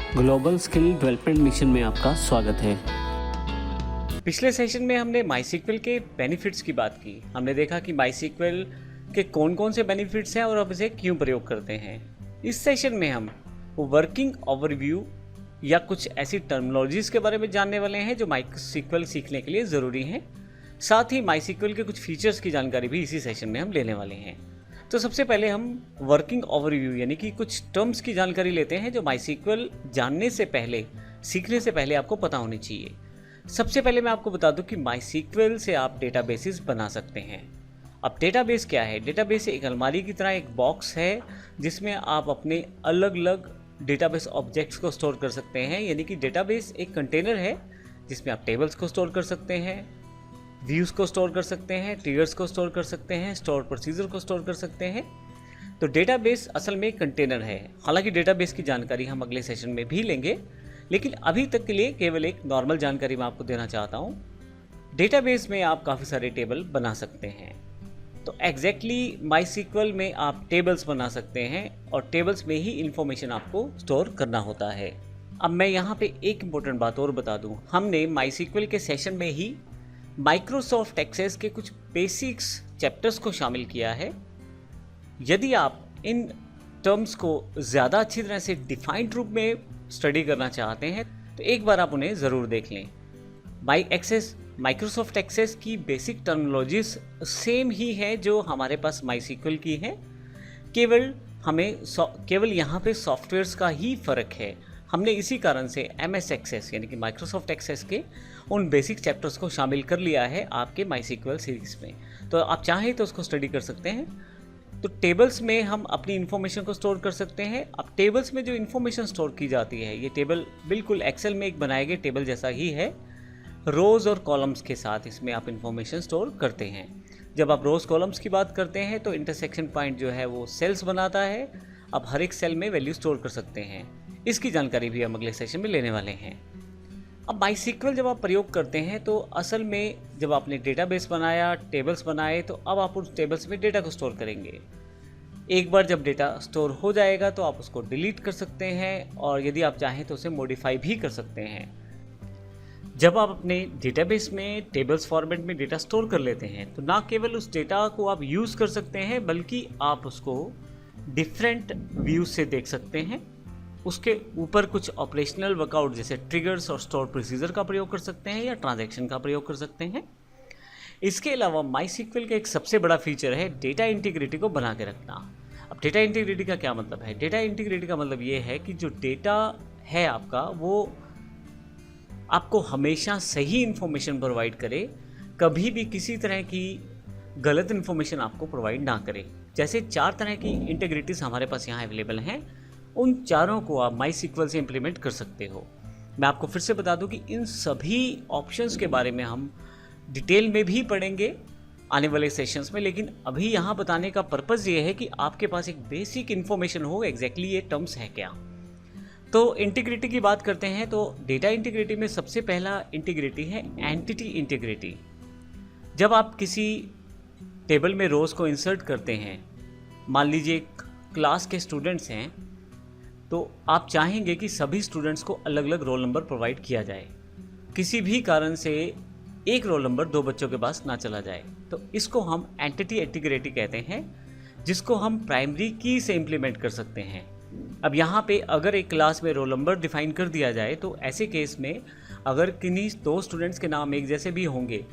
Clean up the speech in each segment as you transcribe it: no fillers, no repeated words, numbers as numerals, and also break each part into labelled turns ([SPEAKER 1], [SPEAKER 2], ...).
[SPEAKER 1] Global skill development mission में आपका स्वागत है।
[SPEAKER 2] पिछले सेशन में हमने माईसीक्वल के बेनिफिट्स की बात की। हमने देखा कि माईसीक्वल के कौन कौन से बेनिफिट्स हैं और अब इसे क्यों प्रयोग करते हैं। इस सेशन में हम वर्किंग ओवरव्यू या कुछ ऐसी टर्मिनोलॉजीज के बारे में जानने वाले हैं जो माईसीक्वल सीखने के लिए ज़रूरी हैं। साथ ही माईसीक्वल के कुछ फीचर्स की जानकारी भी इसी सेशन में हम लेने वाले हैं। तो सबसे पहले हम वर्किंग ओवरव्यू यानी कि कुछ टर्म्स की जानकारी लेते हैं जो माईसीक्वल जानने से पहले, सीखने से पहले आपको पता होनी चाहिए। सबसे पहले मैं आपको बता दूं कि माईसीक्वल से आप डेटाबेसेस बना सकते हैं। अब डेटाबेस क्या है? डेटाबेस एक अलमारी की तरह एक बॉक्स है जिसमें आप अपने अलग अलग डेटाबेस ऑब्जेक्ट्स को स्टोर कर सकते हैं। यानी कि डेटाबेस एक कंटेनर है जिसमें आप टेबल्स को स्टोर कर सकते हैं, व्यूज़ को स्टोर कर सकते हैं, ट्रिगर्स को स्टोर कर सकते हैं, स्टोर प्रोसीजर को स्टोर कर सकते हैं। तो डेटाबेस असल में एक कंटेनर है। हालांकि डेटाबेस की जानकारी हम अगले सेशन में भी लेंगे, लेकिन अभी तक के लिए केवल एक नॉर्मल जानकारी मैं आपको देना चाहता हूँ। डेटाबेस में आप काफ़ी सारे टेबल बना सकते हैं। तो एग्जैक्टली माईसीक्वल में आप टेबल्स बना सकते हैं और टेबल्स में ही इंफॉर्मेशन आपको स्टोर करना होता है। अब मैं यहाँ पे एक इम्पोर्टेंट बात और बता दूँ। हमने माईसीक्वल के सेशन में ही माइक्रोसॉफ्ट एक्सेस के कुछ बेसिक्स चैप्टर्स को शामिल किया है। यदि आप इन टर्म्स को ज़्यादा अच्छी तरह से डिफाइंड रूप में स्टडी करना चाहते हैं तो एक बार आप उन्हें ज़रूर देख लें। माइक्रोसॉफ्ट एक्सेस की बेसिक टर्मिनोलॉजीज सेम ही है जो हमारे पास माईसीक्वल की है, केवल यहाँ पे सॉफ्टवेयर्स का ही फ़र्क है। हमने इसी कारण से MS एक्सेस यानी कि माइक्रोसॉफ्ट एक्सेस के उन बेसिक चैप्टर्स को शामिल कर लिया है आपके माईसीक्वल सीरीज़ में। तो आप चाहें तो उसको स्टडी कर सकते हैं। तो टेबल्स में हम अपनी इन्फॉर्मेशन को स्टोर कर सकते हैं। अब टेबल्स में जो इन्फॉर्मेशन स्टोर की जाती है, ये टेबल बिल्कुल एक्सेल में एक बनाए गए टेबल जैसा ही है। रोज़ और कॉलम्स के साथ इसमें आप इन्फॉर्मेशन स्टोर करते हैं। जब आप रोज़ कॉलम्स की बात करते हैं तो इंटरसेक्शन पॉइंट जो है वो सेल्स बनाता है। आप हर एक सेल में वैल्यू स्टोर कर सकते हैं। इसकी जानकारी भी हम अगले सेशन में लेने वाले हैं। अब माईसीक्वल जब आप प्रयोग करते हैं तो असल में जब आपने डेटाबेस बनाया, टेबल्स बनाए, तो अब आप उस टेबल्स में डेटा को स्टोर करेंगे। एक बार जब डेटा स्टोर हो जाएगा तो आप उसको डिलीट कर सकते हैं और यदि आप चाहें तो उसे मॉडिफाई भी कर सकते हैं। जब आप अपने डेटाबेस में टेबल्स फॉर्मेट में डेटा स्टोर कर लेते हैं तो ना केवल उस डेटा को आप यूज़ कर सकते हैं बल्कि आप उसको डिफरेंट व्यूज से देख सकते हैं। उसके ऊपर कुछ ऑपरेशनल वर्कआउट जैसे ट्रिगर्स और स्टोर प्रोसीजर का प्रयोग कर सकते हैं या ट्रांजैक्शन का प्रयोग कर सकते हैं। इसके अलावा माईसीक्वल का एक सबसे बड़ा फीचर है डेटा इंटीग्रिटी को बना के रखना। अब डेटा इंटीग्रिटी का क्या मतलब है? डेटा इंटीग्रिटी का मतलब ये है कि जो डेटा है आपका वो आपको हमेशा सही इन्फॉर्मेशन प्रोवाइड करे, कभी भी किसी तरह की गलत इन्फॉर्मेशन आपको प्रोवाइड ना करे। जैसे 4 तरह की इंटीग्रिटीज हमारे पास यहाँ अवेलेबल हैं, उन चारों को आप माईसीक्वल से इम्प्लीमेंट कर सकते हो। मैं आपको फिर से बता दूं कि इन सभी ऑप्शंस के बारे में हम डिटेल में भी पढ़ेंगे आने वाले सेशंस में, लेकिन अभी यहाँ बताने का पर्पज़ ये है कि आपके पास एक बेसिक इन्फॉर्मेशन हो एग्जैक्टली ये टर्म्स है क्या। तो इंटीग्रिटी की बात करते हैं तो डेटा इंटीग्रिटी में सबसे पहला इंटीग्रिटी है एंटिटी इंटीग्रिटी। जब आप किसी टेबल में रोज़ को इंसर्ट करते हैं, मान लीजिए क्लास के स्टूडेंट्स हैं, तो आप चाहेंगे कि सभी स्टूडेंट्स को अलग अलग रोल नंबर प्रोवाइड किया जाए। किसी भी कारण से एक रोल नंबर 2 बच्चों के पास ना चला जाए, तो इसको हम एंटिटी इंटीग्रिटी कहते हैं, जिसको हम प्राइमरी की से इम्प्लीमेंट कर सकते हैं। अब यहाँ पे अगर एक क्लास में रोल नंबर डिफाइन कर दिया जाए तो ऐसे केस में अगर किन्हीं 2 स्टूडेंट्स के नाम एक जैसे भी होंगे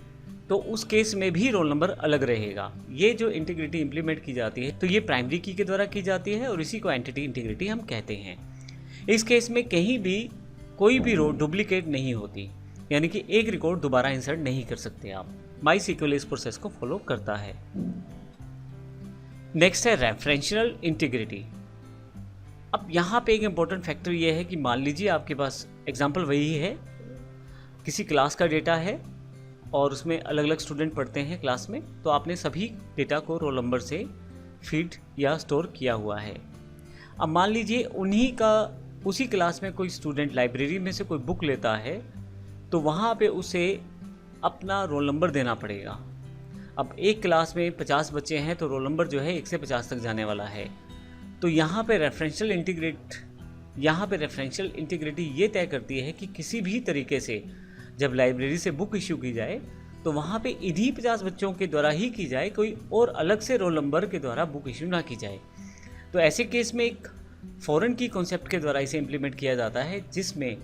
[SPEAKER 2] तो उस केस में भी रोल नंबर अलग रहेगा। ये जो इंटीग्रिटी इंप्लीमेंट की जाती है तो ये प्राइमरी की के द्वारा की जाती है और इसी को एंटिटी इंटीग्रिटी हम कहते हैं। इस केस में कहीं भी कोई भी रो डुप्लीकेट नहीं होती, यानी कि एक रिकॉर्ड दोबारा इंसर्ट नहीं कर सकते आप। माईसीक्वल इस प्रोसेस को फॉलो करता है। नेक्स्ट है रेफरेंशियल इंटीग्रिटी। अब यहाँ पे एक इम्पोर्टेंट फैक्टर ये है कि मान लीजिए आपके पास एग्जाम्पल वही है, किसी क्लास का डेटा है और उसमें अलग अलग स्टूडेंट पढ़ते हैं क्लास में, तो आपने सभी डेटा को रोल नंबर से फीड या स्टोर किया हुआ है। अब मान लीजिए उसी क्लास में कोई स्टूडेंट लाइब्रेरी में से कोई बुक लेता है तो वहाँ पे उसे अपना रोल नंबर देना पड़ेगा। अब एक क्लास में 50 बच्चे हैं तो रोल नंबर जो है 1 से 50 तक जाने वाला है। तो यहाँ पे रेफरेंशियल इंटीग्रेट यहाँ पे रेफरेंशियल इंटीग्रिटी ये तय करती है कि किसी भी तरीके से जब लाइब्रेरी से बुक इशू की जाए तो वहाँ पे इन्हीं 50 बच्चों के द्वारा ही की जाए, कोई और अलग से रोल नंबर के द्वारा बुक इशू ना की जाए। तो ऐसे केस में एक फॉरेन की कॉन्सेप्ट के द्वारा इसे इम्प्लीमेंट किया जाता है, जिसमें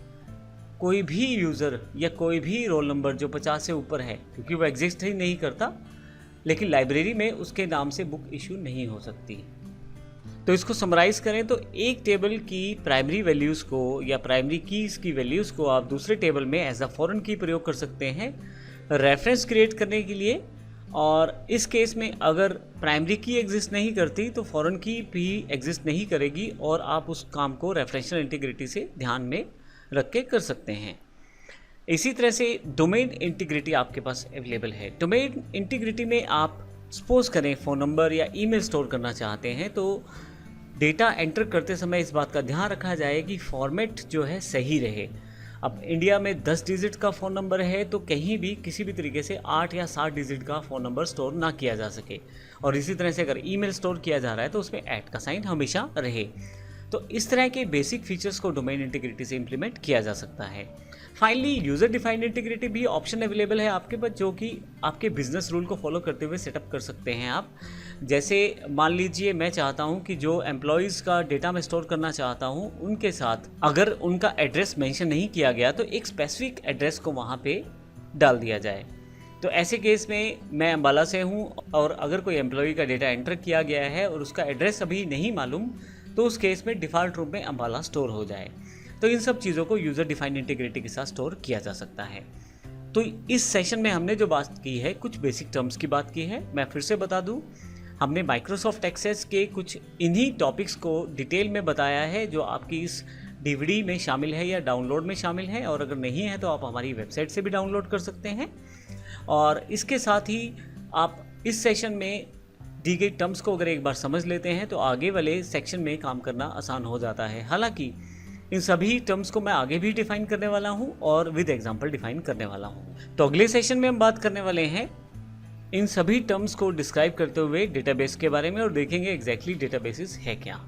[SPEAKER 2] कोई भी यूज़र या कोई भी रोल नंबर जो 50 से ऊपर है, क्योंकि वो एग्जिस्ट ही नहीं करता, लेकिन लाइब्रेरी में उसके नाम से बुक इशू नहीं हो सकती। तो इसको समराइज करें तो एक टेबल की प्राइमरी वैल्यूज़ को या प्राइमरी कीज़ की वैल्यूज़ को आप दूसरे टेबल में एज अ फॉरेन की प्रयोग कर सकते हैं रेफरेंस क्रिएट करने के लिए। और इस केस में अगर प्राइमरी की एग्जिस्ट नहीं करती तो फॉरेन की भी एग्जिस्ट नहीं करेगी, और आप उस काम को रेफरेंशियल इंटीग्रिटी से ध्यान में रख के कर सकते हैं। इसी तरह से डोमेन इंटीग्रिटी आपके पास अवेलेबल है। डोमेन इंटीग्रिटी में आप सपोज करें फ़ोन नंबर या ईमेल स्टोर करना चाहते हैं, तो डेटा एंटर करते समय इस बात का ध्यान रखा जाए कि फॉर्मेट जो है सही रहे। अब इंडिया में 10 डिजिट का फ़ोन नंबर है तो कहीं भी किसी भी तरीके से 8 या 7 डिजिट का फ़ोन नंबर स्टोर ना किया जा सके। और इसी तरह से अगर ईमेल स्टोर किया जा रहा है तो उसमें ऐट का साइन हमेशा रहे। तो इस तरह के बेसिक फीचर्स को डोमेन इंटीग्रिटी से इम्प्लीमेंट किया जा सकता है। फाइनली यूज़र डिफाइंड इंटीग्रिटी भी ऑप्शन अवेलेबल है आपके पास, जो कि आपके बिजनेस रूल को फॉलो करते हुए सेटअप कर सकते हैं आप। जैसे मान लीजिए मैं चाहता हूं कि जो एम्प्लॉयज़ का डेटा मैं स्टोर करना चाहता हूं उनके साथ अगर उनका एड्रेस मेंशन नहीं किया गया तो एक स्पेसिफिक एड्रेस को वहां पे डाल दिया जाए। तो ऐसे केस में मैं अम्बाला से हूं और अगर कोई एम्प्लॉय का डेटा एंटर किया गया है और उसका एड्रेस अभी नहीं मालूम, तो उस केस में डिफ़ॉल्ट रूप में अम्बाला स्टोर हो जाए। तो इन सब चीज़ों को यूज़र डिफाइंड इंटीग्रिटी के साथ स्टोर किया जा सकता है। तो इस सेशन में हमने जो बात की है कुछ बेसिक टर्म्स की बात की है। मैं फिर से बता दूं, हमने माइक्रोसॉफ्ट एक्सेस के कुछ इन्हीं टॉपिक्स को डिटेल में बताया है जो आपकी इस डीवीडी में शामिल है या डाउनलोड में शामिल है, और अगर नहीं है तो आप हमारी वेबसाइट से भी डाउनलोड कर सकते हैं। और इसके साथ ही आप इस सेशन में दी गई टर्म्स को अगर एक बार समझ लेते हैं तो आगे वाले सेक्शन में काम करना आसान हो जाता है। हालांकि इन सभी टर्म्स को मैं आगे भी डिफाइन करने वाला हूं और विद एग्जांपल डिफाइन करने वाला हूं। तो अगले सेशन में हम बात करने वाले हैं इन सभी टर्म्स को डिस्क्राइब करते हुए डेटाबेस के बारे में, और देखेंगे एग्जैक्टली डेटाबेसेस है क्या।